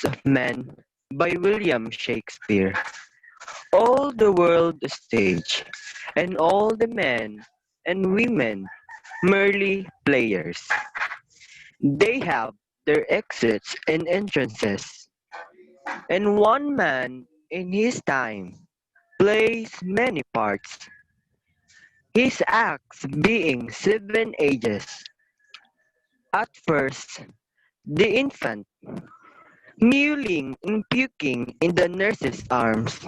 of Men by William Shakespeare. All the world a stage, and all the men and women merely players. They have their exits and entrances, and one man in his time plays many parts, his acts being seven ages. At first, the infant, mewling and puking in the nurse's arms,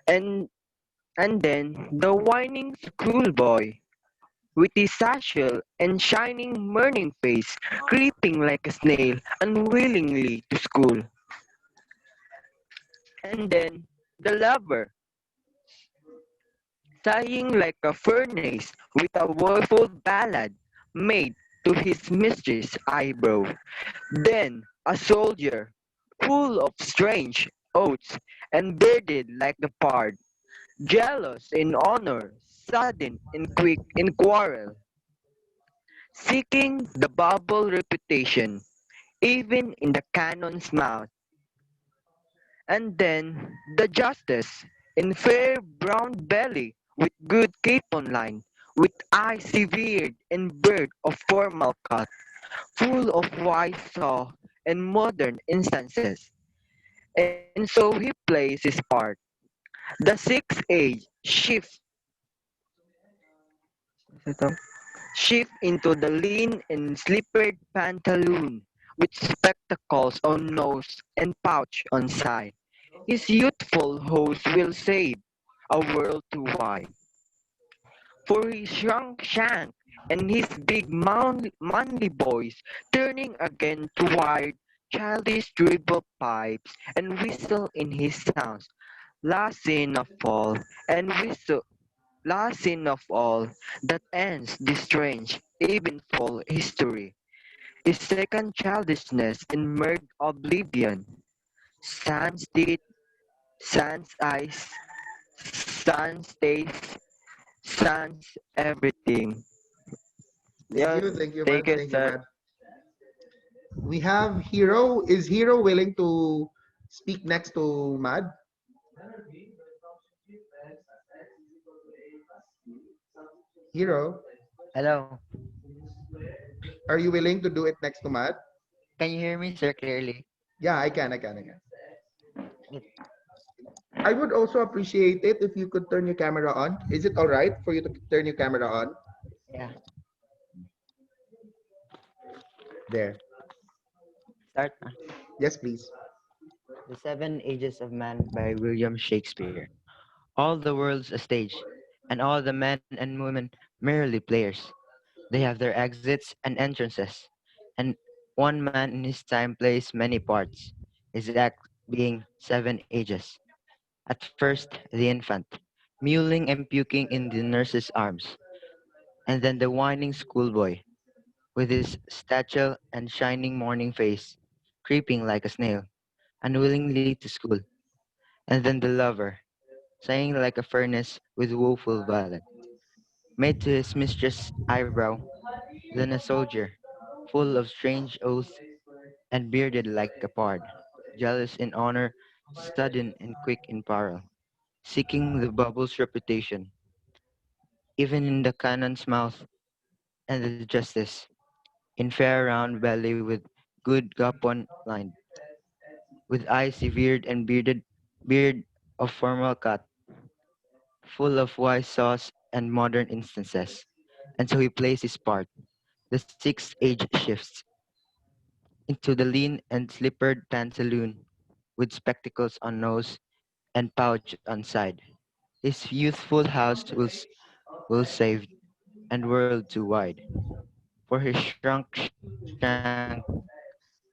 and then the whining schoolboy, with his satchel and shining morning face, creeping like a snail unwillingly to school. And then the lover, sighing like a furnace with a woeful ballad made to his mistress' eyebrow. Then a soldier, full of strange oaths and bearded like the pard, jealous in honor, sudden and quick in quarrel, seeking the bubble reputation, even in the cannon's mouth. And then the justice, in fair brown belly, with good capon line, with eyes severed and bird of formal cut, full of wise saw and modern instances. And so he plays his part. The sixth age shift into the lean and slippered pantaloon, with spectacles on nose and pouch on side. His youthful host will save a world too wide. For his shrunk shank and his big manly voice, turning again to wild, childish dribble pipes and whistle in his sounds. Last scene of all, and whistle last scene of all, that ends this strange, eventful history, is second childishness and merged oblivion. Sans teeth, sans eyes, sans taste, sans everything. Yeah, Thank you, thank Mad. you, Thank you, sir. Mad. We have Hero. Is Hero willing to speak next to Mad? Hero, Hello. are you willing to do it next to Mad? Can you hear me, sir, clearly? Yeah, I can. I would also appreciate it if you could turn your camera on. Is it all right for you to turn your camera on? Yeah. There. Start na. Yes, please. The Seven Ages of Man by William Shakespeare. All the world's a stage, and all the men and women merely players. They have their exits and entrances, and one man in his time plays many parts, his act being seven ages. At first, the infant, mewling and puking in the nurse's arms, and then the whining schoolboy, with his statue and shining morning face, creeping like a snail, unwillingly to school, and then the lover, sighing like a furnace with woeful ballad, made to his mistress' eyebrow, then a soldier, full of strange oaths and bearded like a pard, jealous in honor, sudden and quick in peril, seeking the bubble's reputation, even in the cannon's mouth, and the justice, in fair round belly with good gapon lined, with eyes severed and beard of formal cut, full of wise saws and modern instances. And so he plays his part. The sixth age shifts into the lean and slippered pantaloon, with spectacles on nose and pouch on side. His youthful house will save, and world too wide. For his shrunk shank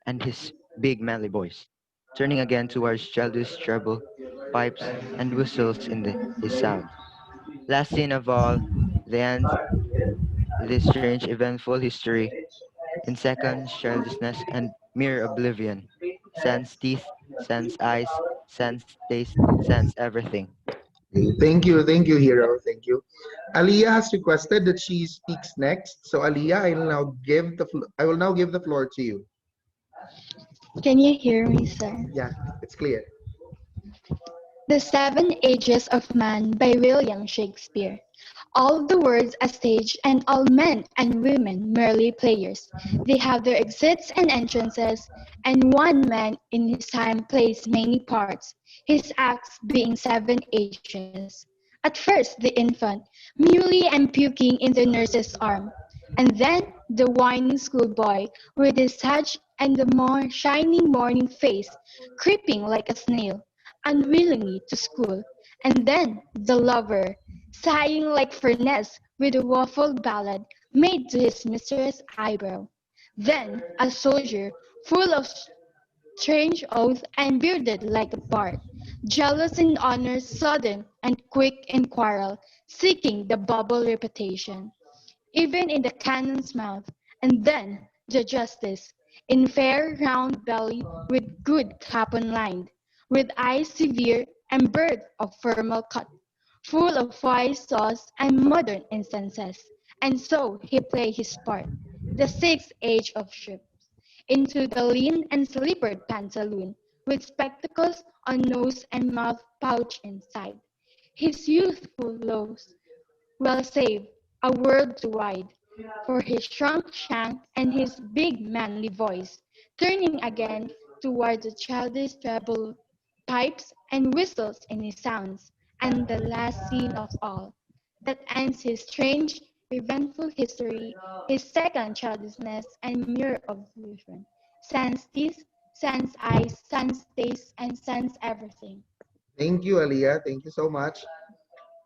and his big manly voice, turning again towards childish treble, pipes, and whistles in his sound. Last scene of all, the end this strange eventful history in seconds, childishness, and mere oblivion. Sans teeth, sans eyes, sans taste, sans everything. Okay, thank you, Hero. Thank you. Aliyah has requested that she speaks next. So Aliyah, I will now give the floor to you. Can you hear me, sir? Yeah, it's clear. The Seven Ages of Man by William Shakespeare. All the world's a stage, and all men and women merely players. They have their exits and entrances, and one man in his time plays many parts, his acts being seven ages. At first the infant, mewly and puking in the nurse's arm, and then the whining schoolboy, with his touch and the more shining morning face, creeping like a snail, unwillingly to school, and then the lover, sighing like Furness with a waffle ballad made to his mistress' eyebrow. Then a soldier, full of strange oath and bearded like a bard, jealous in honor, sudden and quick in quarrel, seeking the bubble reputation even in the cannon's mouth, and then the justice, in fair round belly with good capon lined, with eyes severe and birth of formal cut, full of wise sauce and modern instances, and so he played his part, the sixth age of ships, into the lean and slippered pantaloon, with spectacles on nose and mouth pouch inside. His youthful locks well saved, a world too wide, for his shrunk shank and his big manly voice, turning again toward the childish treble pipes and whistles in his sounds, and the last scene of all, that ends his strange, eventful history, his second childishness and mirror of illusion. Sans teeth, sans eyes, sans taste, and sans everything. Thank you, Aliyah. Thank you so much.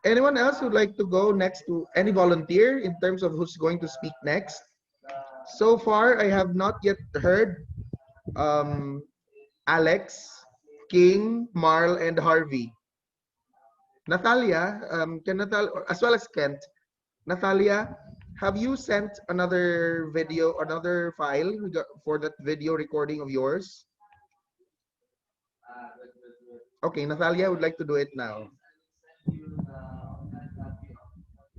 Anyone else who'd like to go next to any volunteer in terms of who's going to speak next? So far, I have not yet heard um, Alex, King, Marl, and Harvey. Natalia, can Natalia, as well as Kent, Natalia, have you sent another video, another file for that video recording of yours? Okay, Natalia, I would like to do it now.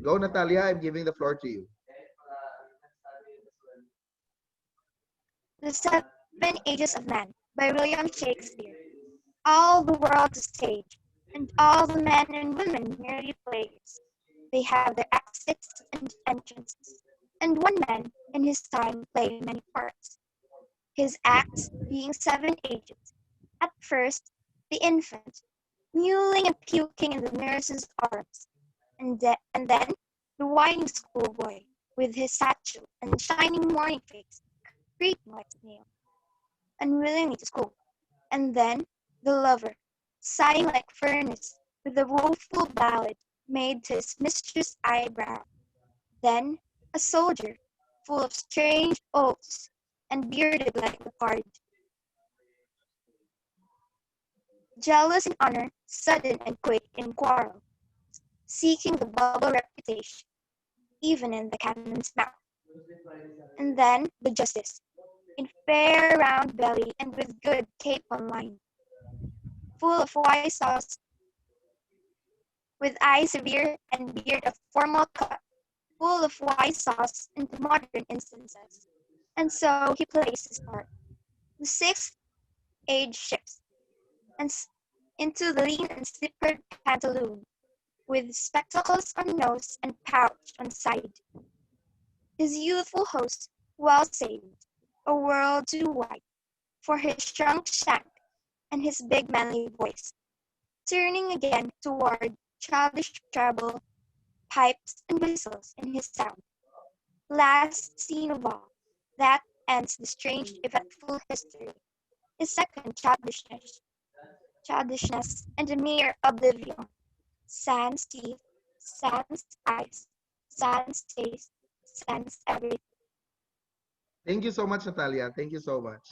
Go, Natalia, I'm giving the floor to you. The Seven Ages of Man by William Shakespeare. All the world's a stage, and all the men and women merely players. They have their exits and entrances, and one man in his time played many parts, his acts being seven ages. At first, the infant, mewling and puking in the nurse's arms, and then the whining schoolboy, with his satchel and shining morning face, creeping like a snail, unwillingly to school, and then the lover, sighing like furnace, with a woeful ballad made to his mistress' eyebrow, then a soldier, full of strange oaths, and bearded like a pard, jealous in honor, sudden and quick in quarrel, seeking the bubble reputation, even in the cannon's mouth, and then the justice, in fair round belly and with good capon line, full of wise sauce, with eye severe and beard of formal cut, full of wise sauce and modern instances. And so he plays his part. The sixth age shifts, and into the lean and slippered pantaloon, with spectacles on nose and pouch on side. His youthful host, well saved, a world too wide, for his shrunk shank and his big manly voice, turning again toward childish treble, pipes, and whistles in his sound. Last scene of all, that ends the strange, eventful history, his second childishness, and a mere oblivion, sans teeth, sans eyes, sans taste, sans everything. Thank you so much, Natalia. Thank you so much.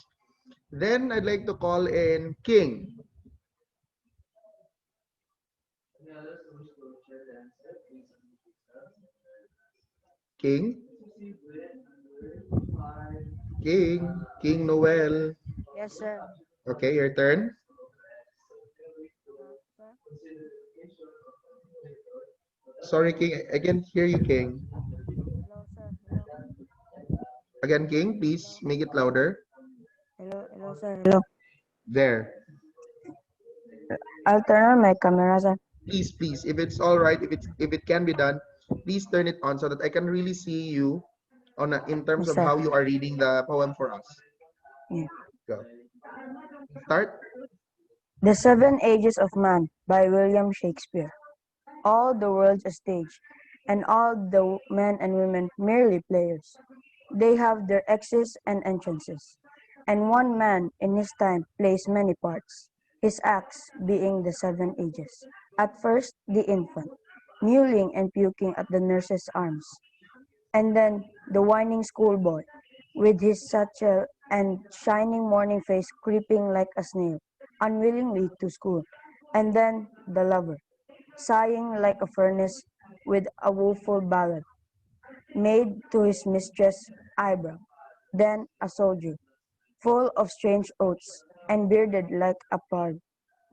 Then I'd like to call in King. King? King Noel. Yes, sir. Okay, your turn. Sir. Sorry, King. I can't hear you, King. Hello, sir. Hello. Again, King, please make it louder. Hello. Hello, sir. Hello. There. I'll turn on my camera, sir. Please, if it's all right, if it can be done, please turn it on so that I can really see you in terms Yes, of sir. how you are reading the poem for us. Yeah. Go. Start. The Seven Ages of Man by William Shakespeare. All the world's a stage, and all the men and women merely players. They have their exits and entrances, and one man in his time plays many parts, his acts being the seven ages. At first, the infant, mewling and puking at the nurse's arms, and then the whining schoolboy, with his satchel and shining morning face creeping like a snail, unwillingly to school, and then the lover, sighing like a furnace with a woeful ballad, made to his mistress' eyebrow, then a soldier, full of strange oaths, and bearded like a pard,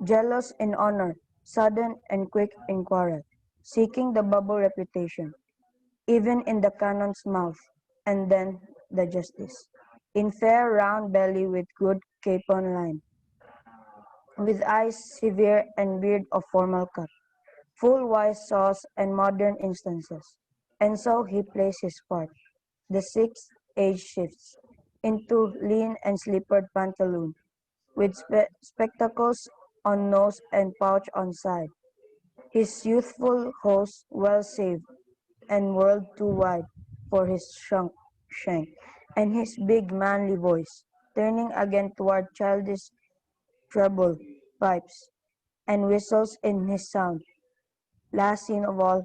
jealous in honor, sudden and quick in quarrel, seeking the bubble reputation, even in the cannon's mouth, and then the justice, in fair round belly with good capon line, with eyes severe and beard of formal cut, full wise saws and modern instances. And so he plays his part. The sixth age shifts into lean and slippered pantaloon, with spectacles on nose and pouch on side. His youthful host well saved, and world too wide for his shank, and his big manly voice, turning again toward childish treble pipes, and whistles in his sound. Last scene of all,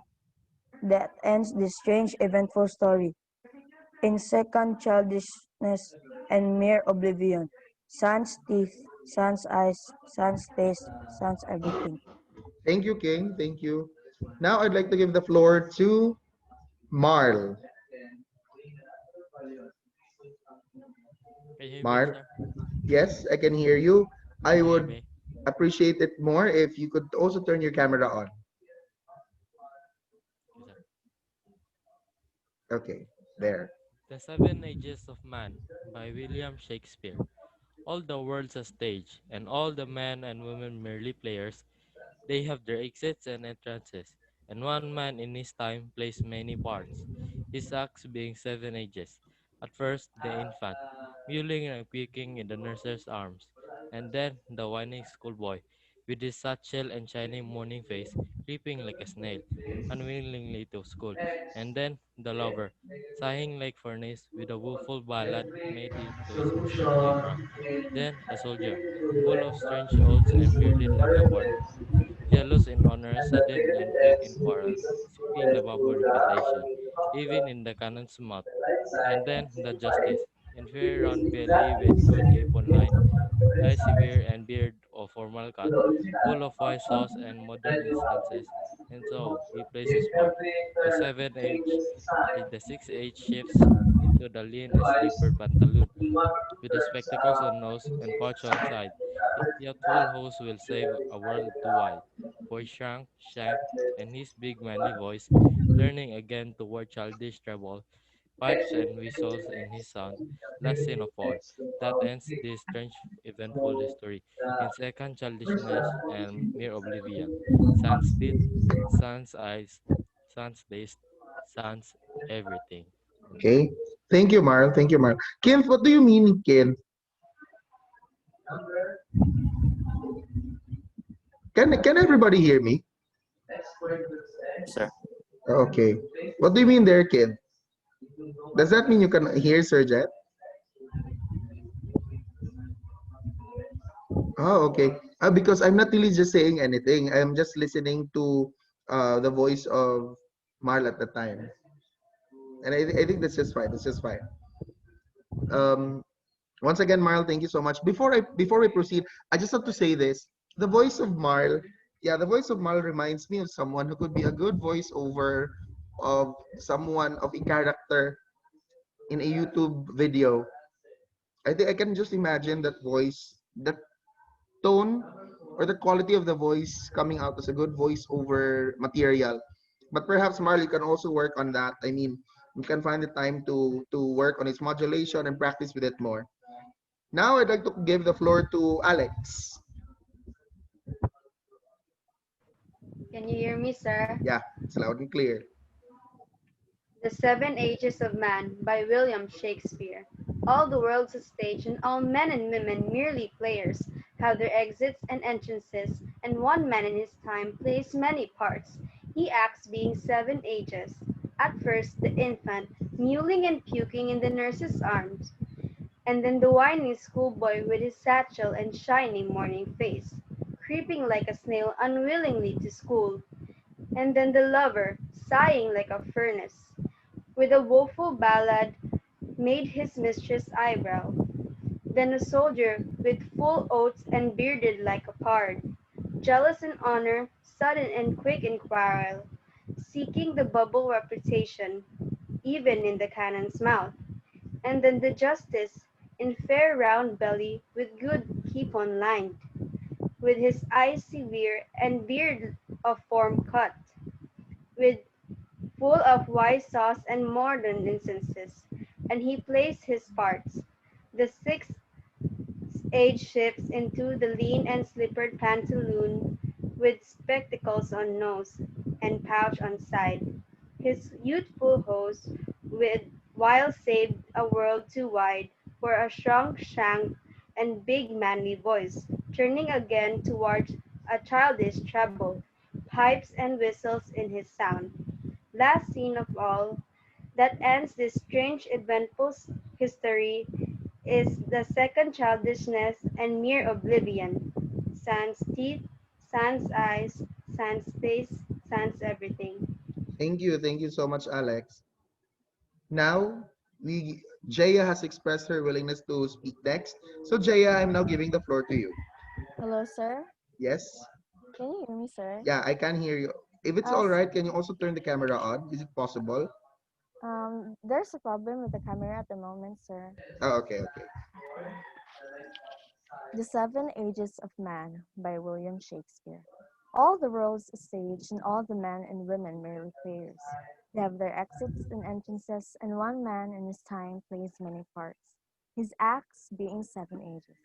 that ends this strange eventful story, in second childishness and mere oblivion, sans teeth, sans eyes, sans taste, sans everything. Thank you, King. Thank you. Now I'd like to give the floor to Marl. Can you hear me, Marl, sir? yes, I can hear you. I Can you hear would me? appreciate it more if you could also turn your camera on. Yes, sir. Okay, there. The Seven Ages of Man by William Shakespeare. All the world's a stage, and all the men and women merely players. They have their exits and entrances, and one man in his time plays many parts, his acts being seven ages. At first, the infant, mewling and puking in the nurse's arms, and then the whining schoolboy, with his satchel and shining morning face, creeping like a snail, unwillingly to school, and then the lover, sighing like furnace, with a woeful ballad made to his mistress' eyebrow. Then a soldier, full of strange oaths and bearded like a bard, jealous in honor, sudden and quick in quarrel, seeking the bubble reputation, even in the cannon's mouth. And then the justice, in fair round belly with good capon line, with eye severe and beard of formal cut, full of wise sauce and modern instances, and so he plays his part. The seventh age, the sixth age shifts into the lean and slippered pantaloon, with the spectacles on nose and pouch on side. His youthful host will save a world too wide. For shank, and his big manly voice, turning again toward childish treble, pipes and whistles in his sound. Last scene of all, that ends this strange eventful history in second childishness and mere oblivion. Sans teeth, sans eyes, sans taste, sans everything. Okay. Thank you, Marl. Thank you, Marl. Kim, what do you mean, Kim? Can everybody hear me? Sir. Okay. What do you mean there, Kim? Does that mean you can hear Sir Jet? Oh, okay. Because I'm not really just saying anything. I'm just listening to the voice of Marl at the time. And I think that's just fine. That's just fine. Um, Once again, Marl, thank you so much. Before we proceed, I just have to say this. The voice of Marl, yeah, the voice of Marl reminds me of someone who could be a good voiceover of someone of a character in a YouTube video. I think I can just imagine that voice, that tone, or the quality of the voice coming out as a good voiceover material. But perhaps Marl, you can also work on that. I mean, you can find the time to work on its modulation and practice with it more. Now I'd like to give the floor to Alex. Can you hear me, sir? Yeah, it's loud and clear. The Seven Ages of Man by William Shakespeare. All the world's a stage, and all men and women merely players, have their exits and entrances, and one man in his time plays many parts. He acts being seven ages. At first, the infant, mewling and puking in the nurse's arms, and then the whining schoolboy with his satchel and shining morning face, creeping like a snail unwillingly to school, and then the lover, sighing like a furnace, with a woeful ballad made his mistress' eyebrow. Then a soldier, with full oaths and bearded like a pard, jealous in honor, sudden and quick in quarrel, seeking the bubble reputation, even in the cannon's mouth. And then the justice, in fair round belly, with good keep on lined, with his eyes severe and beard of form cut, with full of wise sauce and modern instances, and he plays his parts. The sixth age shifts into the lean and slippered pantaloon, with spectacles on nose and pouch on side. His youthful host, with while saved a world too wide for a shrunk shank and big manly voice, turning again towards a childish treble, pipes and whistles in his sound. Last scene of all, that ends this strange eventful history, is the second childishness and mere oblivion. Sans teeth, sans eyes, sans face, sans everything. Thank you. Thank you so much, Alex. Now, Jaya has expressed her willingness to speak next. So Jaya, I'm now giving the floor to you. Hello, sir. Yes? Can you hear me, sir? Yeah, I can hear you. If it's all right, can you also turn the camera on? Is it possible? There's a problem with the camera at the moment, sir. Oh, okay, okay. The Seven Ages of Man by William Shakespeare. All the world's a stage, and all the men and women merely players. They have their exits and entrances, and one man in his time plays many parts, his acts being seven ages.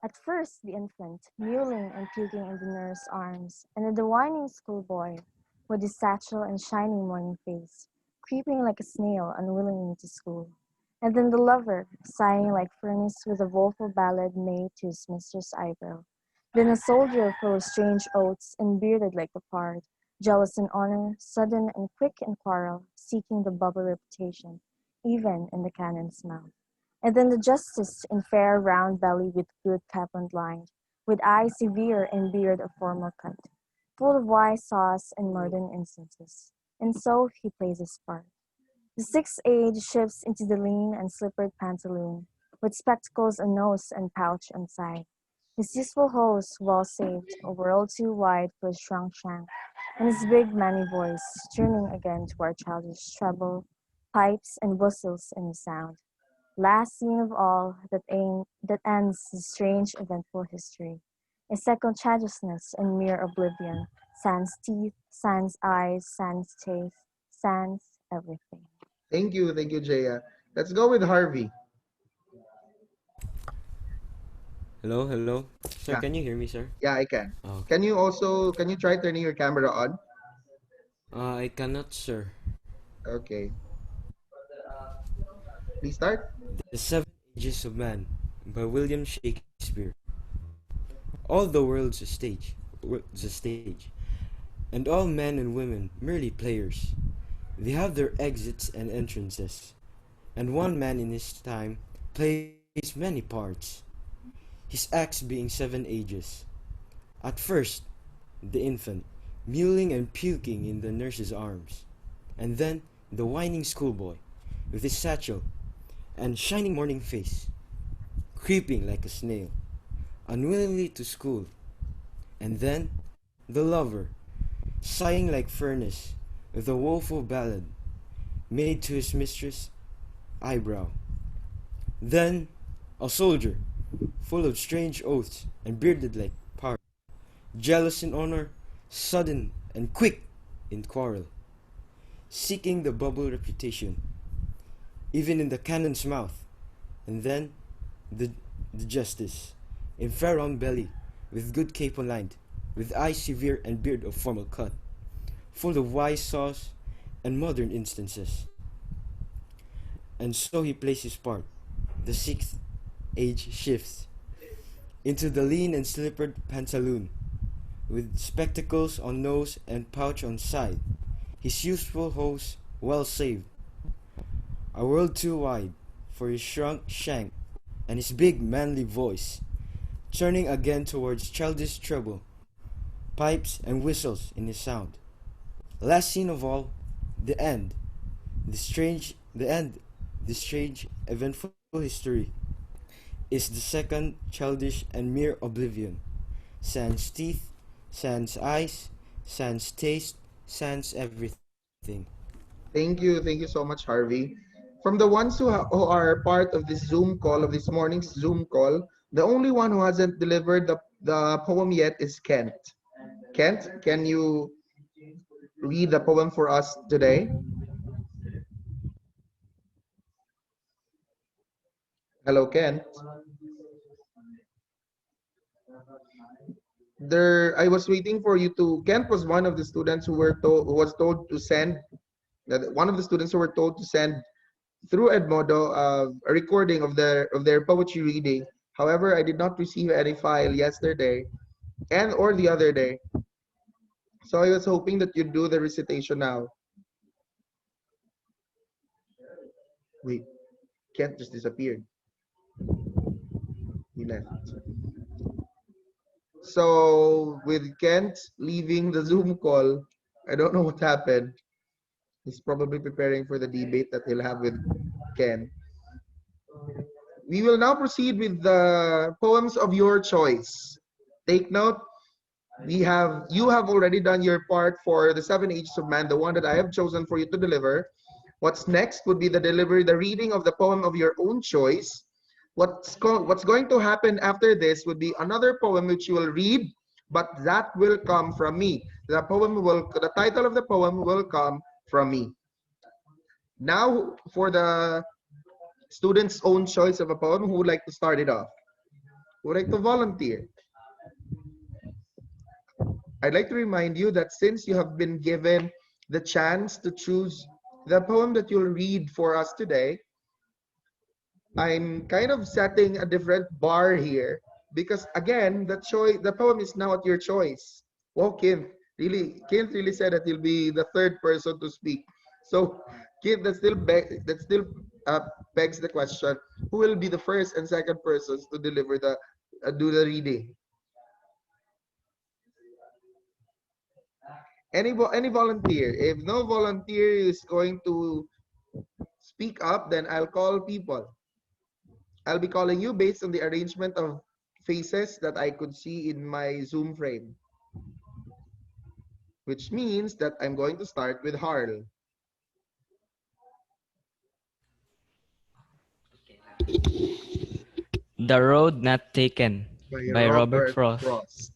At first the infant, mewling and puking in the nurse's arms, and then the whining schoolboy, with his satchel and shining morning face, creeping like a snail unwillingly to school. And then the lover, sighing like furnace with a woeful ballad made to his mistress' eyebrow. Then a soldier full of strange oaths and bearded like a pard, jealous in honor, sudden and quick in quarrel, seeking the bubble reputation, even in the cannon's mouth. And then the justice in fair round belly with good capon lined, with eyes severe and beard of formal cut, full of wise sauce and modern instances. And so he plays his part. The sixth age shifts into the lean and slippered pantaloon, with spectacles on nose and pouch on side. His useful hose, well saved, a world too wide for his shrunk shank, and his big manly voice, turning again to our childish treble, pipes and whistles in the sound. Last scene of all, that ends the strange eventful history. A second childishness and mere oblivion, sans teeth, sans eyes, sans taste, sans everything. Thank you, Jaya. Let's go with Harvey. Hello, hello. Sir, Yeah, can you hear me, sir? yeah, I can. Oh, Can you try turning your camera on? I cannot, sir. Okay, please start. The Seven Ages of Man by William Shakespeare. All the world's a stage, and all men and women merely players. They have their exits and entrances, and one man in his time plays many parts, his acts being seven ages. At first, the infant, mewling and puking in the nurse's arms, and then the whining schoolboy, with his satchel and shining morning face, creeping like a snail, unwillingly to school, and then the lover, sighing like furnace, with a woeful ballad made to his mistress' eyebrow. Then a soldier, full of strange oaths and bearded like pard, jealous in honor, sudden and quick in quarrel, seeking the bubble reputation, even in the cannon's mouth, and then the the justice, in fair round belly, with good capon lined, with eyes severe and beard of formal cut, full of wise saws and modern instances. And so he plays his part. The sixth age shifts into the lean and slippered pantaloon, with spectacles on nose and pouch on side, his youthful hose well saved, a world too wide for his shrunk shank and his big manly voice, turning again towards childish treble, pipes and whistles in his sound. Last scene of all, the end, the strange, eventful history is the second childish and mere oblivion. Sans teeth, sans eyes, sans taste, sans everything. Thank you so much, Harvey. From the ones who are part of this Zoom call, of this morning's Zoom call, the only one who hasn't delivered the poem yet is Kent. Kent, can you read the poem for us today? Hello, Kent. I was waiting for you to. Kent was one of the students who was told to send. One of the students who were told to send through Edmodo a recording of their poetry reading. However, I did not receive any file yesterday and or the other day. So I was hoping that you'd do the recitation now. Wait, Kent just disappeared. He left. So with Kent leaving the Zoom call, I don't know what happened. He's probably preparing for the debate that he'll have with Ken. We will now proceed with the poems of your choice. Take note, you have already done your part for the 7 Ages of Man, the one that I have chosen for you to deliver. What's next would be the reading of the poem of your own choice. What's going to happen after this would be another poem which you will read, but that will come from me. The title of the poem will come from me. Now, for the student's own choice of a poem, who would like to start it off? Who would like to volunteer? I'd like to remind you that since you have been given the chance to choose the poem that you'll read for us today, I'm kind of setting a different bar here because again, the poem is now at your choice. Well, Kent really said that he'll be the third person to speak. So, Kent, that still begs the question: who will be the first and second persons to deliver do the reading? Any volunteer? If no volunteer is going to speak up, then I'll call people. I'll be calling you based on the arrangement of faces that I could see in my Zoom frame. Which means that I'm going to start with Harl. The Road Not Taken by Robert Frost.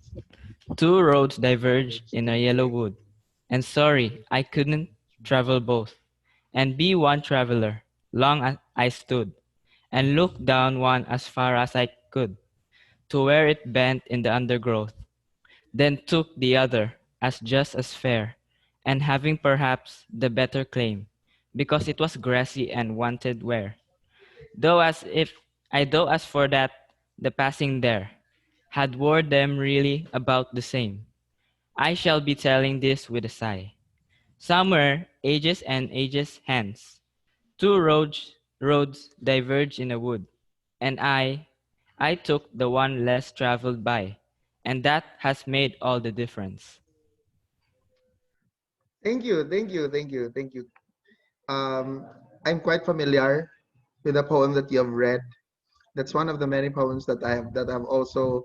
Two roads diverge in a yellow wood, and sorry I couldn't travel both, and be one traveler. Long I stood, and looked down one as far as I could, to where it bent in the undergrowth, then took the other as just as fair, and having perhaps the better claim, because it was grassy and wanted wear. Though as for that, the passing there had wore them really about the same. I shall be telling this with a sigh. Somewhere, ages and ages hence, two roads diverged in a wood, and I took the one less traveled by, and that has made all the difference. Thank you. I'm quite familiar with the poem that you have read. That's one of the many poems that have also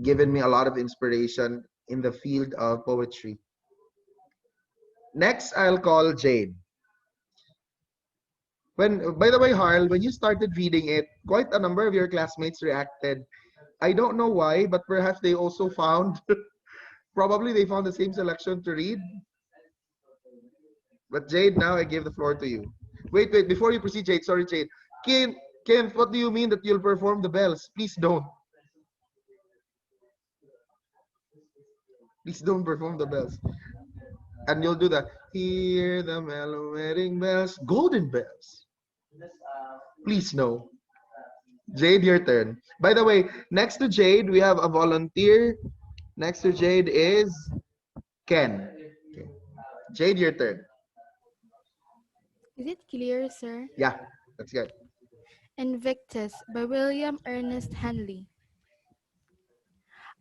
given me a lot of inspiration in the field of poetry. Next, I'll call Jade. By the way, Harl, when you started reading it, quite a number of your classmates reacted. I don't know why, but perhaps they also found, probably they found the same selection to read. But Jade, now I give the floor to you. Wait, before you proceed, Jade, sorry, Jade. Kenneth, what do you mean that you'll perform the bells? Please don't. Please don't perform the bells. And you'll do the hear the mellow wedding bells, golden bells. Please no. Jade, your turn. By the way, next to Jade, we have a volunteer. Next to Jade is Ken. Okay. Jade, your turn. Is it clear, sir? Yeah, that's good. Invictus by William Ernest Henley.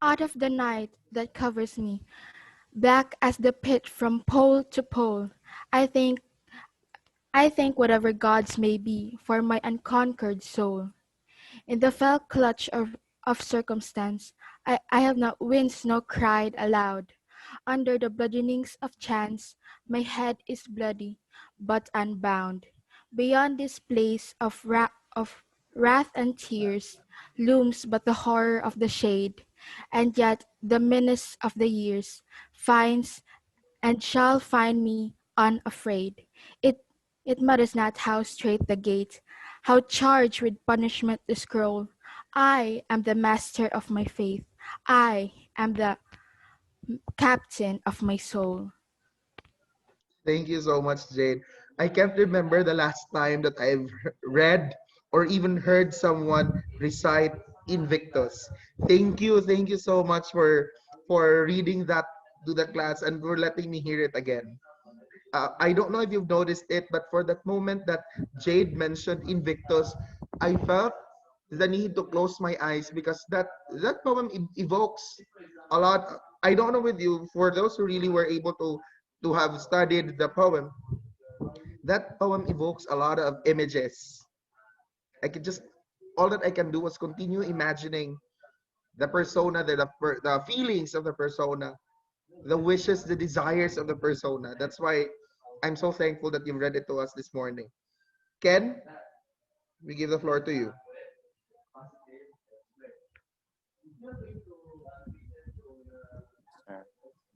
Out of the night that covers me, black as the pit from pole to pole, I thank whatever gods may be for my unconquered soul. In the fell clutch of circumstance, I have not winced nor cried aloud. Under the bludgeonings of chance, my head is bloody, but unbound. Beyond this place of wrath and tears looms but the horror of the shade, and yet the menace of the years finds and shall find me unafraid. It matters not how straight the gate, how charged with punishment the scroll. I am the master of my faith. I am the captain of my soul. Thank you so much, Jade. I can't remember the last time that I've read or even heard someone recite Invictus. Thank you so much for reading that to the class and for letting me hear it again. I don't know if you've noticed it, but for that moment that Jade mentioned Invictus, I felt the need to close my eyes because that poem evokes a lot. I don't know with you, for those who really were able to have studied the poem, that poem evokes a lot of images. I could just all that I can do was continue imagining the persona, the feelings of the persona, the wishes, the desires of the persona. That's why I'm so thankful that you've read it to us this morning. Ken, we give the floor to you.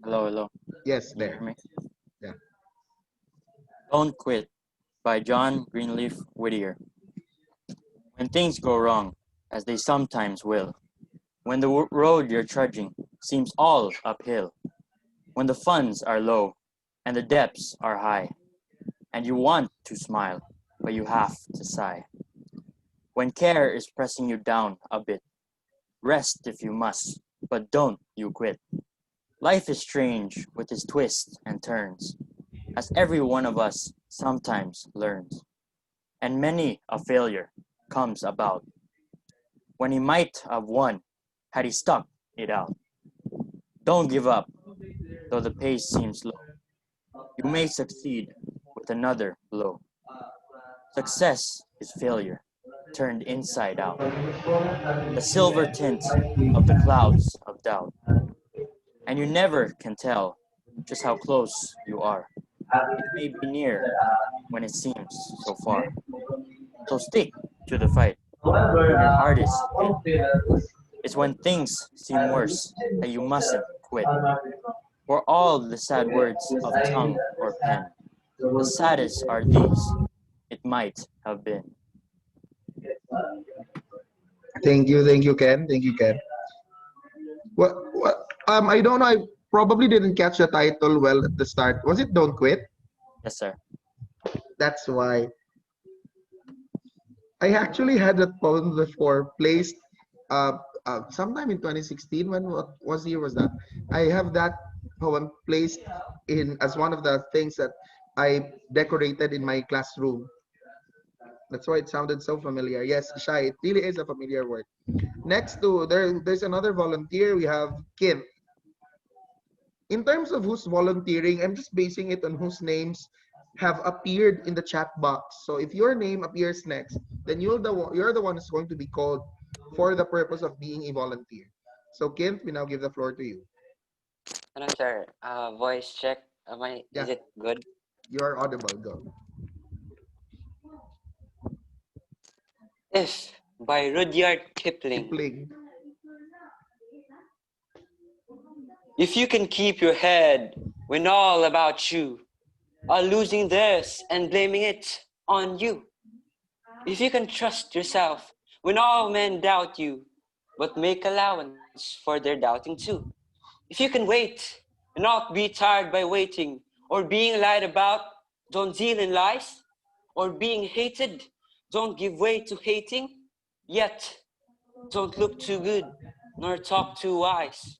Hello, hello. Yes, Can you there. hear me? Yeah. Don't Quit by John Greenleaf Whittier. When things go wrong, as they sometimes will, when the road you're trudging seems all uphill, when the funds are low and the depths are high, and you want to smile, but you have to sigh. When care is pressing you down a bit, rest if you must, but don't you quit. Life is strange with its twists and turns, as every one of us sometimes learns, and many a failure comes about when he might have won had he stuck it out. Don't give up, though the pace seems slow. You may succeed with another blow. Success is failure, turned inside out. The silver tint of the clouds of doubt. And you never can tell just how close you are. It may be near when it seems so far. So stick to the fight when your heart is hit. It's when things seem worse that you mustn't quit. For all the sad words of tongue or pen, the saddest are these, it might have been. Thank you, Ken. Thank you, Ken. What, I don't know, I probably didn't catch the title well at the start. Was it Don't Quit? Yes, sir. That's why. I actually had that poem before placed sometime in 2016. What was year was that? I have that poem placed in as one of the things that I decorated in my classroom. That's why it sounded so familiar. Yes, Shai, it really is a familiar word. Next to there's another volunteer. We have Kim. In terms of who's volunteering, I'm just basing it on whose names have appeared in the chat box. So if your name appears next, then you're the one who's going to be called for the purpose of being a volunteer. So Kim, we now give the floor to you. Hello, sir. Voice check. Is it good? You are audible. Go. If by Rudyard Kipling. If you can keep your head when all about you are losing theirs and blaming it on you, If you can trust yourself when all men doubt you, but make allowance for their doubting too. If you can wait and not be tired by waiting or being lied about, don't deal in lies, or being hated, don't give way to hating, yet don't look too good nor talk too wise.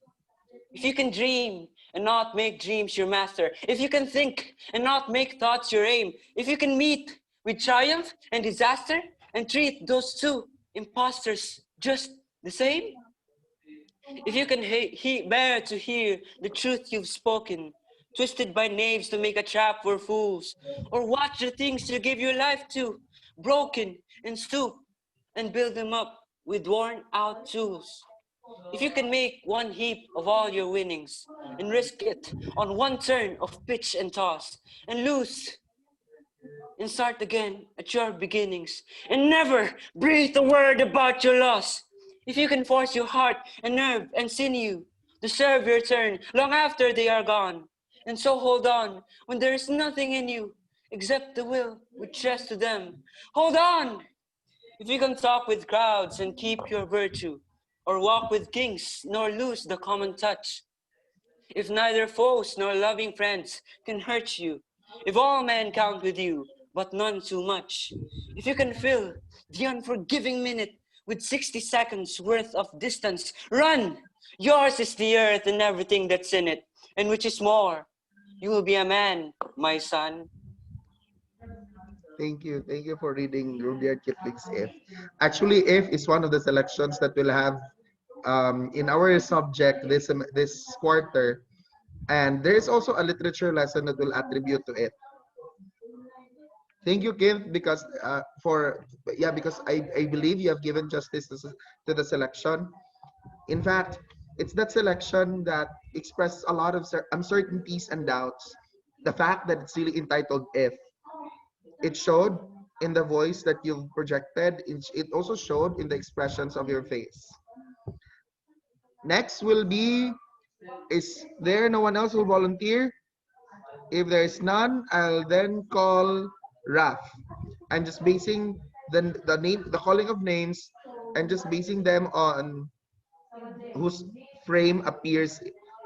If you can dream and not make dreams your master, if you can think and not make thoughts your aim, if you can meet with triumph and disaster and treat those two impostors just the same, if you can bear to hear the truth you've spoken, twisted by knaves to make a trap for fools, or watch the things you give your life to, broken and stoop and build them up with worn out tools. If you can make one heap of all your winnings and risk it on one turn of pitch and toss and lose and start again at your beginnings and never breathe a word about your loss. If you can force your heart and nerve and sinew to serve your turn long after they are gone, and so hold on when there is nothing in you except the will which rests to them. Hold on! If you can talk with crowds and keep your virtue, or walk with kings nor lose the common touch, if neither foes nor loving friends can hurt you, if all men count with you, but none too much, if you can fill the unforgiving minute with 60 seconds worth of distance, run! Yours is the earth and everything that's in it, and which is more, you will be a man, my son. Thank you. Thank you for reading Rudyard Kipling's If. Actually, If is one of the selections that we'll have in our subject this quarter. And there is also a literature lesson that will attribute to it. Thank you, Kim, because because I believe you have given justice to the selection. In fact, it's that selection that expresses a lot of uncertainties and doubts. The fact that it's really entitled If. It showed in the voice that you've projected. It also showed in the expressions of your face. Next will be, is there no one else who will volunteer? If there is none, I'll then call Raf. I'm just basing the calling of names, and just basing them on whose frame appears,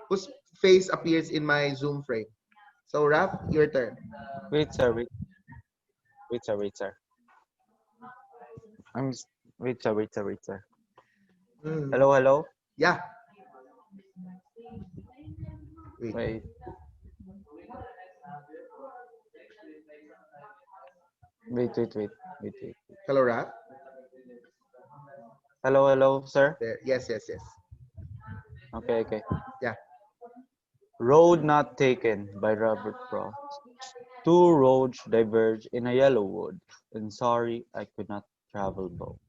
whose face appears in my Zoom frame. So Raf, your turn. Wait, sir. Wait, sir. I'm s- wait, sir. Hello, hello. Yeah. Wait. Wait. Wait. Hello, Raf. Hello, sir. There. Yes. Okay. Yeah. Road Not Taken by Robert Frost. Two roads diverge in a yellow wood, and sorry I could not travel both.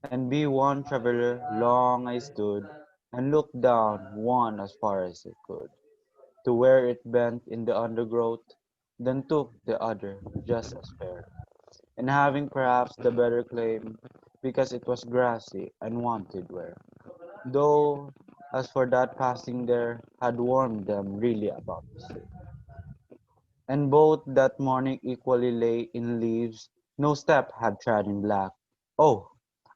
And be one traveler, long I stood, and looked down one as far as it could, to where it bent in the undergrowth, then took the other just as fair, and having perhaps the better claim, because it was grassy and wanted wear. Though, as for that passing there, had warned them really about to say. And both that morning equally lay in leaves, no step had trod in black. Oh,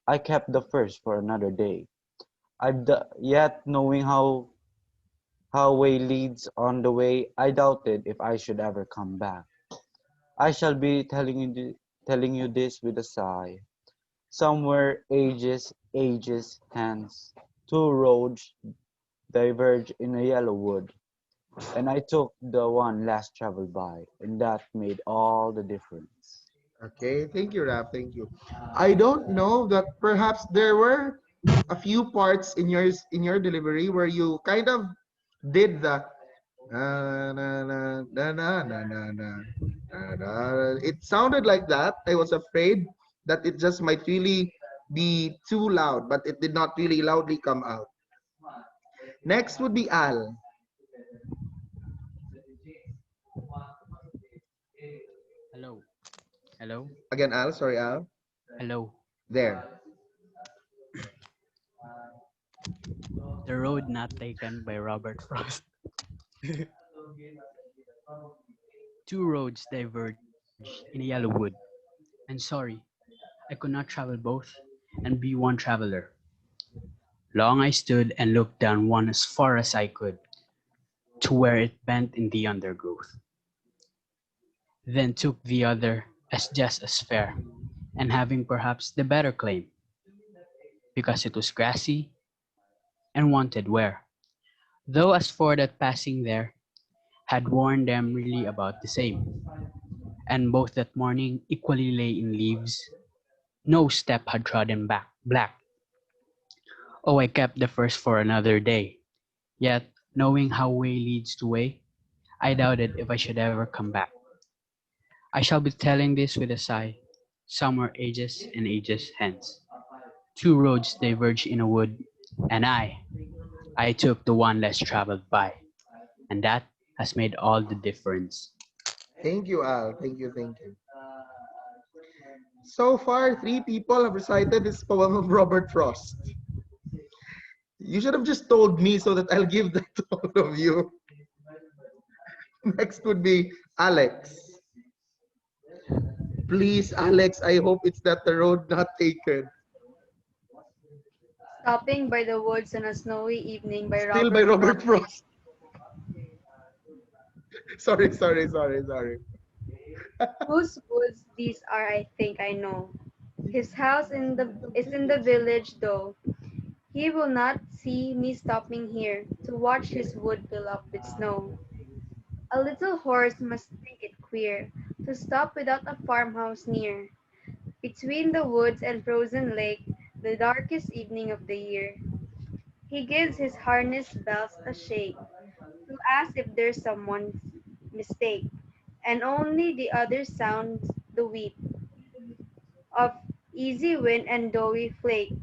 I kept the first for another day. Yet knowing how way leads on the way, I doubted if I should ever come back. I shall be telling you this with a sigh. Somewhere ages hence, two roads diverge in a yellow wood, and I took the one last traveled by, and that made all the difference. Okay. Thank you, Raf. Thank you. I don't know that perhaps there were a few parts in your delivery where you kind of did the na na na na na na na na na. It sounded like that. I was afraid that it just might really be too loud, but it did not really loudly come out. Next would be Al. Hello. Again, Al. Sorry, Al. Hello. There. The Road Not Taken by Robert Frost. Two roads diverge in a yellow wood. And sorry, I could not travel both and be one traveler. Long I stood and looked down one as far as I could, to where it bent in the undergrowth. Then took the other as just as fair, and having perhaps the better claim, because it was grassy and wanted wear. Though as for that passing there, had worn them really about the same, and both that morning equally lay in leaves, no step had trodden back black. Oh, I kept the first for another day, yet, knowing how way leads to way, I doubted if I should ever come back. I shall be telling this with a sigh, somewhere ages and ages hence. Two roads diverged in a wood, and I took the one less traveled by, and that has made all the difference. Thank you, Al. Thank you, thank you. So far, three people have recited this poem of Robert Frost. You should have just told me so that I'll give that to all of you. Next would be Alex. Please, Alex, I hope it's not the road not taken. Stopping by the Woods on a Snowy Evening by Still by Robert Robert Frost. Sorry. Whose woods these are, I think I know. His house is in the village, though. He will not see me stopping here to watch his wood fill up with snow. A little horse must think it queer to stop without a farmhouse near. Between the woods and frozen lake, the darkest evening of the year. He gives his harness bells a shake to ask if there's someone's mistake, and only the other sounds the wheat of easy wind and doughy flake.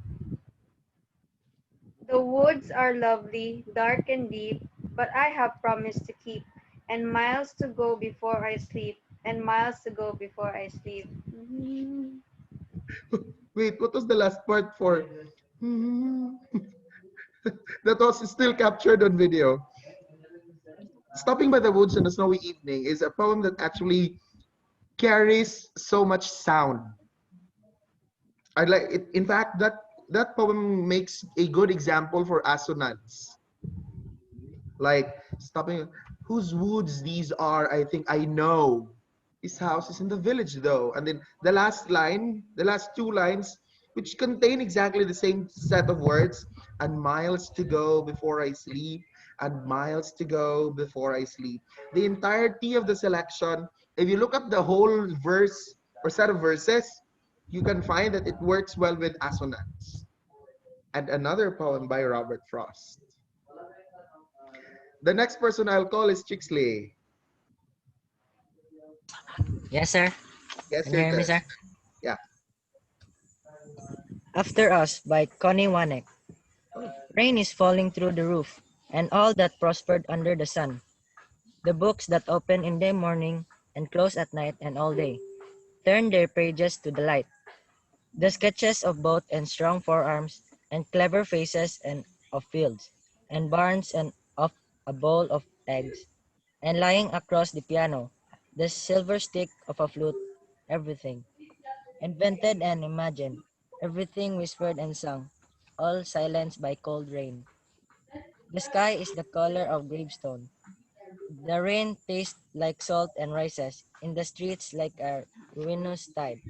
The woods are lovely, dark and deep, but I have promised to keep, and miles to go before I sleep, and miles to go before I sleep. Wait, what was the last part for? That was still captured on video. Stopping by the Woods on a Snowy Evening is a poem that actually carries so much sound. I like it. In fact, that poem makes a good example for assonance. Like stopping, whose woods these are, I think I know. His house is in the village though. And then the last line, the last two lines, which contain exactly the same set of words, and miles to go before I sleep, and miles to go before I sleep. The entirety of the selection, if you look at the whole verse or set of verses, you can find that it works well with assonance. And another poem by Robert Frost. The next person I'll call is Chixley. Yes, sir. Yes, Can you hear me, sir? Yeah. After Us by Connie Wanek. Rain is falling through the roof, and all that prospered under the sun. The books that open in the morning and close at night and all day turn their pages to the light. The sketches of both and strong forearms and clever faces and of fields and barns and of a bowl of eggs, and lying across the piano, the silver stick of a flute, everything invented and imagined, everything whispered and sung, all silenced by cold rain. The sky is the color of gravestone. The rain tastes like salt and rises in the streets like a ruinous tide.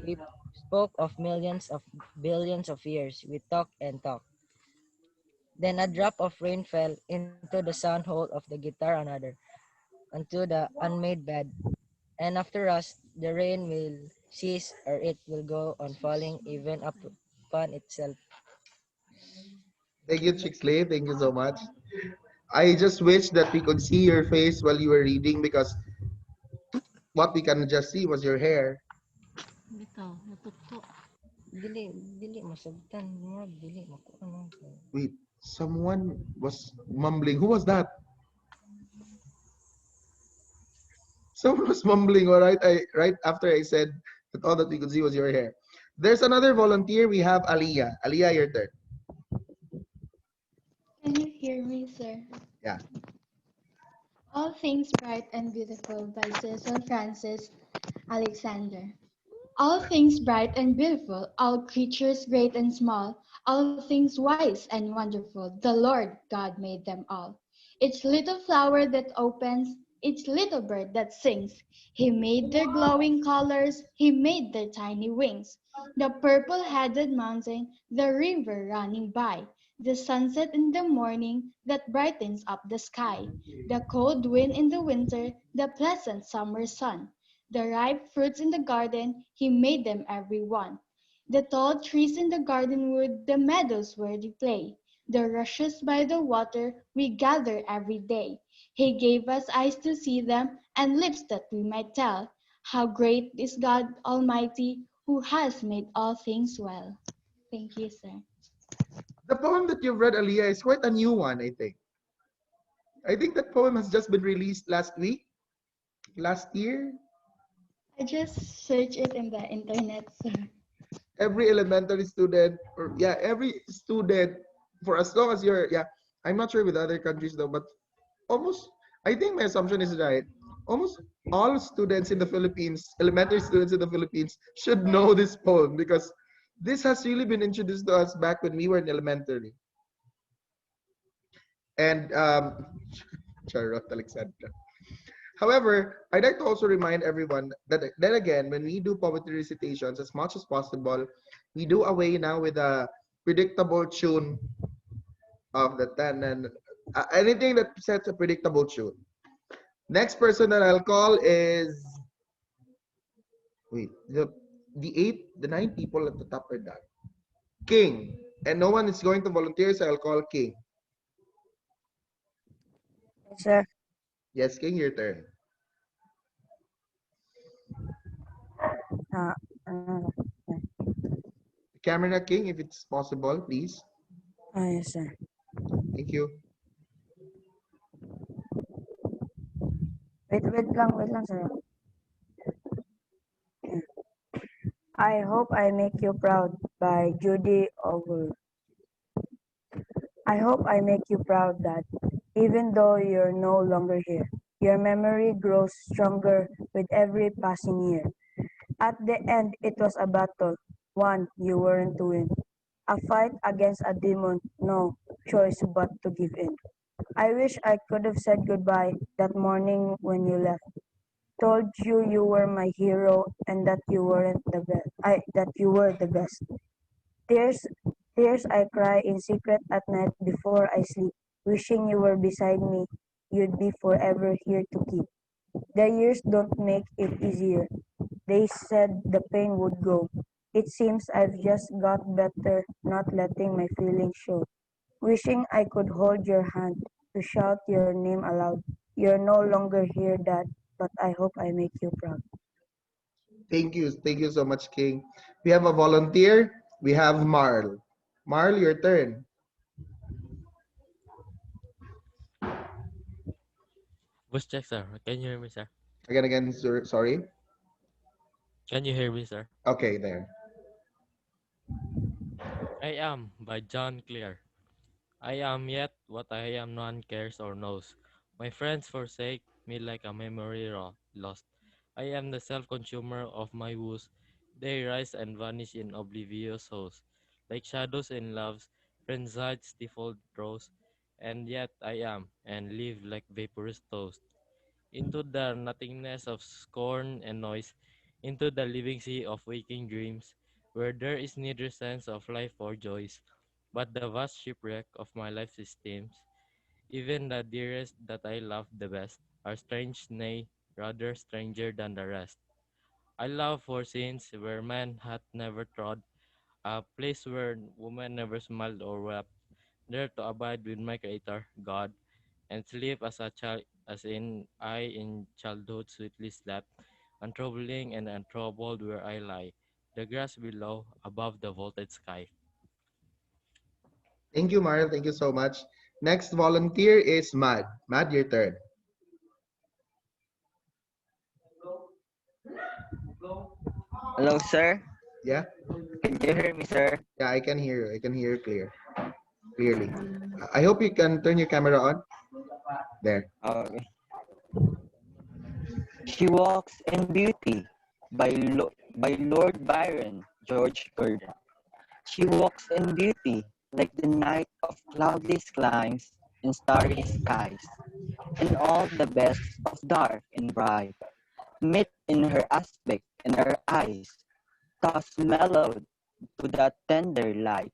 We spoke of millions of billions of years. We talked and talked. Then a drop of rain fell into the sound hole of the guitar another, onto the unmade bed. And after us, the rain will cease or it will go on falling even upon itself. Thank you, Chixley. Thank you so much. I just wish that we could see your face while you were reading because what we can just see was your hair. Bitaw, natuto. Dili, dili masabtan, murag dili ano. Wait, someone was mumbling. Who was that? Someone was mumbling, all right? Right after I said that all that we could see was your hair. There's another volunteer. We have Aliyah. Aliyah, your turn. Can you hear me, sir? Yeah. All Things Bright and Beautiful by Cecil Francis Alexander. All things bright and beautiful, all creatures great and small, all things wise and wonderful, the Lord God made them all. Each little flower that opens, each little bird that sings, He made their glowing colors, He made their tiny wings. The purple-headed mountain, the river running by, the sunset in the morning that brightens up the sky, the cold wind in the winter, the pleasant summer sun. The ripe fruits in the garden, He made them every one. The tall trees in the garden wood, the meadows where they play, the rushes by the water we gather every day. He gave us eyes to see them and lips that we might tell how great is God Almighty who has made all things well. Thank you, sir. The poem that you've read, Aliyah, is quite a new one, I think. I think that poem has just been released last week, last year. I just searched it in the internet, sir. Every elementary student, or yeah, every student, for as long as you're, yeah, I'm not sure with other countries though, but almost, I think my assumption is right. Almost all students in the Philippines, elementary students in the Philippines, should know this poem because this has really been introduced to us back when we were in elementary. And Charot Alexandra. However, I'd like to also remind everyone that then again, when we do poetry recitations, as much as possible, we do away now with a predictable tune of the 10 and anything that sets a predictable tune. Next person that I'll call is, wait, the 9 people at the top are done. King. And no one is going to volunteer, so I'll call King. Yes, sir. Yes, King, your turn. Uh, Camera King, if it's possible, please. yes, sir. Thank you. Wait lang, sir. I Hope I Make You Proud by Judy Ogle. I hope I make you proud, Dad. Even though you're no longer here, your memory grows stronger with every passing year. At the end, it was a battle, one you weren't to win. A fight against a demon, no choice but to give in. I wish I could have said goodbye that morning when you left. Told you you were my hero and that you weren't the best. That you were the best. Tears, tears I cry in secret at night before I sleep, wishing you were beside me. You'd be forever here to keep. The years don't make it easier. They said the pain would go. It seems I've just got better not letting my feelings show. Wishing I could hold your hand to shout your name aloud. You're no longer here, Dad, but I hope I make you proud. Thank you. Thank you so much, King. We have a volunteer. We have Marl. Marl, your turn. Voice check, sir. Can you hear me, sir? Again, sir, sorry. Can you hear me, sir? Okay, there. I Am by John Clear. I am yet what I am none cares or knows. My friends forsake me like a memory lost. I am the self-consumer of my woes. They rise and vanish in oblivious hosts. Like shadows in love's frenzied stifled throes. And yet I am, and live like vaporous toast. Into the nothingness of scorn and noise, into the living sea of waking dreams, where there is neither sense of life or joys, but the vast shipwreck of my life's esteems. Even the dearest that I love the best are strange, nay, rather stranger than the rest. I love for scenes where man hath never trod, a place where woman never smiled or wept, there to abide with my Creator, God, and sleep as a child, as in I in childhood sweetly slept, untroubling and untroubled where I lie, the grass below, above the vaulted sky. Thank you, Marl. Thank you so much. Next volunteer is Mad. Mad, your turn. Hello, sir. Yeah? Can you hear me, sir? Yeah, I can hear you. I can hear you clearly. I hope you can turn your camera on. There. Okay. She Walks in Beauty by by Lord Byron, George Gordon. She walks in beauty like the night of cloudless climes and starry skies, and all the best of dark and bright meet in her aspect and her eyes, thus mellowed to that tender light,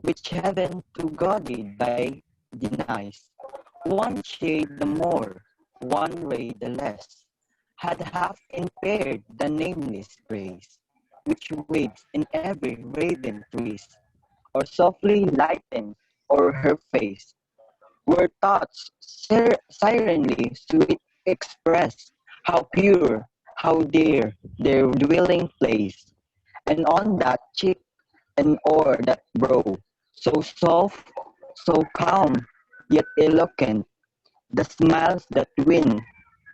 which heaven to godly by denies. One shade the more, one ray the less, had half impaired the nameless grace, which waves in every raven trees, or softly lighten o'er her face, were thoughts sirenly sweet express, how pure, how dear their dwelling place, and on that cheek and o'er that brow, so soft, so calm, yet eloquent, the smiles that win,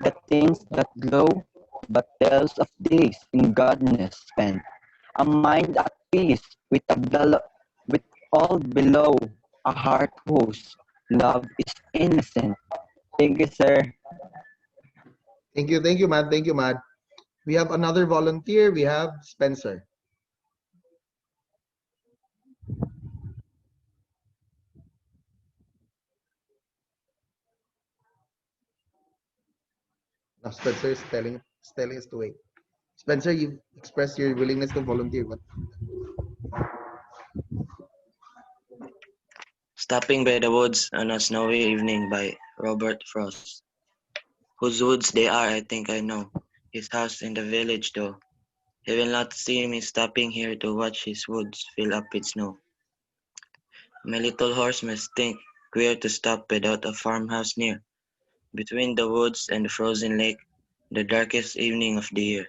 the tints that glow, but tells of days in godness spent, a mind at peace with all below, a heart whose love is innocent. Thank you, sir. Thank you, Matt. Thank you, Matt. We have another volunteer. We have Spencer. Now, Spencer is telling us to wait. Spencer, you expressed your willingness to volunteer. What? Stopping by the Woods on a Snowy Evening by Robert Frost. Whose woods they are I think I know, his house in the village though. He will not see me stopping here to watch his woods fill up with snow. My little horse must think queer to stop without a farmhouse near, between the woods and the frozen lake, the darkest evening of the year.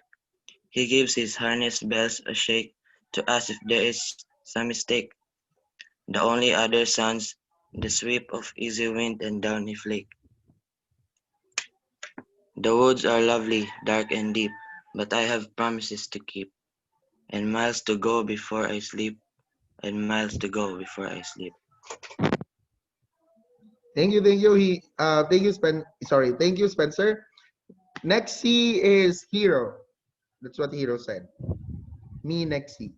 He gives his harness bells a shake to ask if there is some mistake. The only other sounds, the sweep of easy wind and down he flake. The woods are lovely, dark and deep, but I have promises to keep, and miles to go before I sleep, and miles to go before I sleep. Thank you. Thank you, Spencer. Next C is Hero. That's what Hero said. Me next C.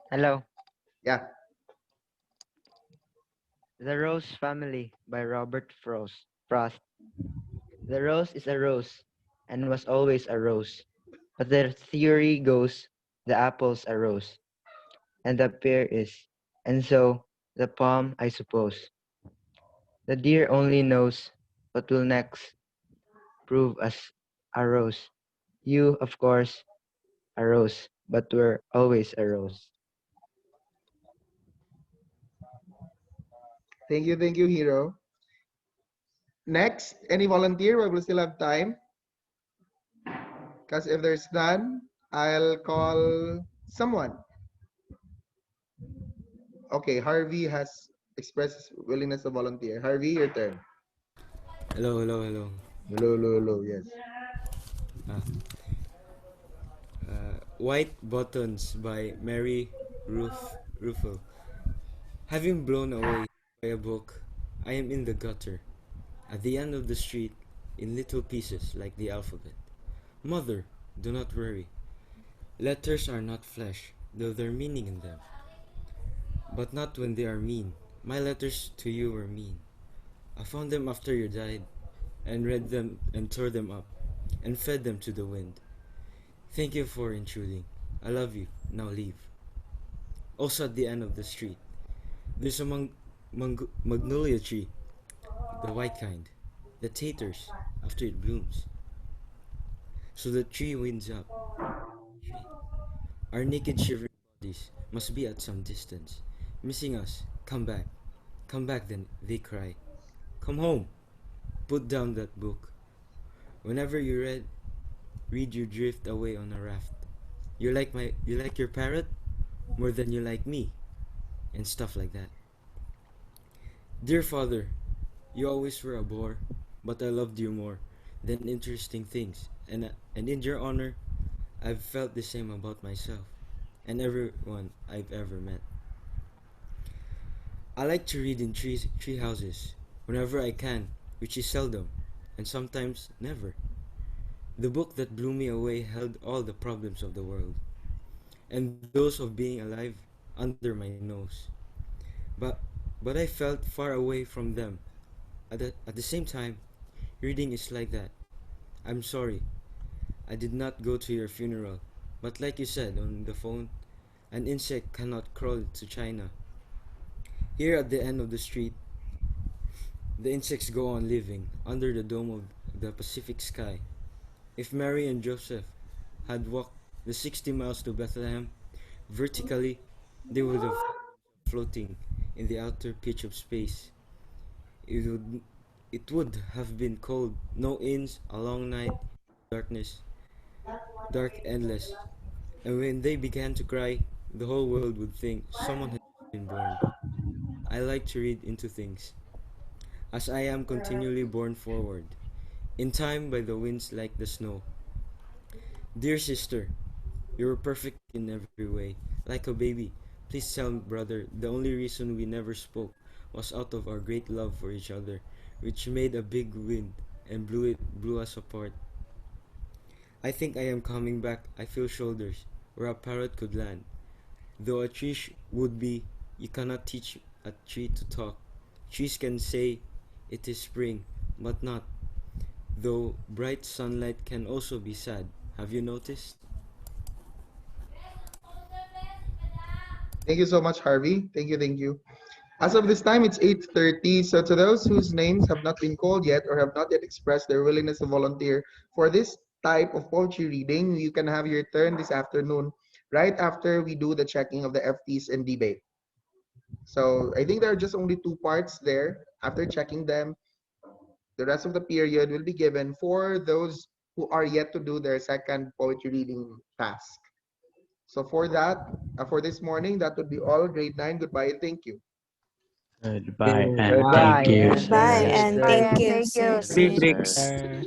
Hello. Yeah. The Rose Family by Robert Frost. The rose is a rose and was always a rose. But the theory goes the apple's a rose and the pear is, and so the palm, I suppose. The deer only knows what will next prove us a rose. You, of course, a rose, but we're always a rose. Thank you, Hero. Next, any volunteer? We will still have time. Because if there's none, I'll call someone. Okay, Harvey has expressed his willingness to volunteer. Harvey, your turn. Hello. Hello, yes. White Buttons by Mary Ruffle. Having blown away by a book, I am in the gutter, at the end of the street, in little pieces like the alphabet. Mother, do not worry. Letters are not flesh, though there meaning in them. But not when they are mean. My letters to you were mean. I found them after you died, and read them and tore them up, and fed them to the wind. Thank you for intruding. I love you. Now leave. Also at the end of the street, there's a magnolia tree, the white kind, that taters after it blooms. So the tree winds up. Our naked shivering bodies must be at some distance, missing us. Come back then, they cry. Come home, put down that book. Whenever you read you drift away on a raft. You like your parrot more than you like me, and stuff like that. Dear father, you always were a bore, but I loved you more than interesting things, and in your honor, I've felt the same about myself and everyone I've ever met. I like to read in tree houses whenever I can, which is seldom, and sometimes never. The book that blew me away held all the problems of the world, and those of being alive under my nose. But but I felt far away from them. At the same time, reading is like that. I'm sorry, I did not go to your funeral, but like you said on the phone, an insect cannot crawl to China. Here at the end of the street, the insects go on living under the dome of the Pacific sky. If Mary and Joseph had walked the 60 miles to Bethlehem vertically, they would have floating in the outer pitch of space. It would it would have been cold, no inns, a long night, darkness, dark endless. And when they began to cry, the whole world would think someone had been born. I like to read into things, as I am continually borne forward, in time by the winds like the snow. Dear sister, you were perfect in every way, like a baby. Please tell brother, the only reason we never spoke was out of our great love for each other, which made a big wind and blew us apart. I think I am coming back. I feel shoulders where a parrot could land. Though a tree would be, you cannot teach a tree to talk. Trees can say it is spring, but not. Though bright sunlight can also be sad. Have you noticed? Thank you so much, Harvey. Thank you, thank you. As of this time, it's 8:30. So to those whose names have not been called yet or have not yet expressed their willingness to volunteer for this type of poetry reading, you can have your turn this afternoon, right after we do the checking of the FTs and debate. So I think there are just only two parts there. After checking them, the rest of the period will be given for those who are yet to do their second poetry reading task. So for that, for this morning, that would be all. Grade 9, goodbye and thank you. Goodbye and Goodbye thank you, and sir. thank you, Bye and thank you, Thank you, sis. sis. Bricks. Sir.